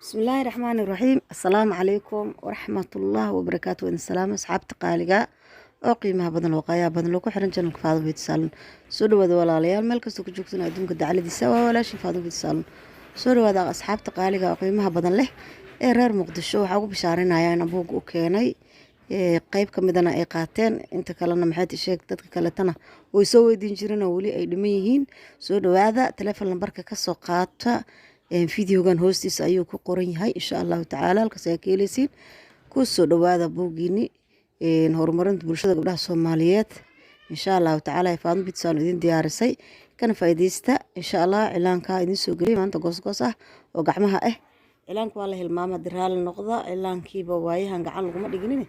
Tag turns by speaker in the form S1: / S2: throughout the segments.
S1: بسم الله الرحمن الرحيم. السلام عليكم ورحمة الله وبركاته. إن السلام أصحابتي قالقة oo qiimaha badan oo qaayaa badan loo ku xiran channelka Faado Fidsaalan soo dhawaada walaalayaal meel kasta ku joogtaan adduunka dacaladiisa waa walaashin Faado Fidsaalan soo dhawaada asxaabta qaaliga oo qiimaha badan leh ee reer Muqdisho waxa ugu bishaarinayaa in buug u keenay qayb kamidana ay qaateen inta kalena maxay sheeg dadka kale tana way soo weydiin jireen oo wali ay dhiman yihiin soo dhawaada telefoon lambarka ka soo qaata fiidiyogan hoostiisa ayuu ku qoran yahay insha Allah tacaala halkaas ay ka helaysiin ku soo dhawaada buugiini horumarinta bulshada gabdhaha Soomaaliyeed insha Allah tacaala Faado Fidsaalan idin diyaarisay kana faa'iideysta insha Allah cilaanka idin soo galay maanta goos ah oo gacmaha ah cilaanka waa la hilmaama diraal noqda cilaankiiba waayahan gacan lagu ma dhiginin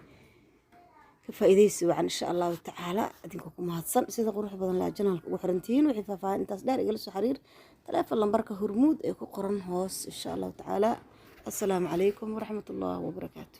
S1: ka faa'iideysi wacan insha Allah tacaala idinku ku mahadsan sida qurux badan la channelka ugu xirantiin wixii faahfaahintaas dheer igala soo xiriir telefoon lambarka Hormuud ee ku qoran hoos insha Allah tacaala. Assalaamu calaykum waraxmatullaahi wabarakaatuh.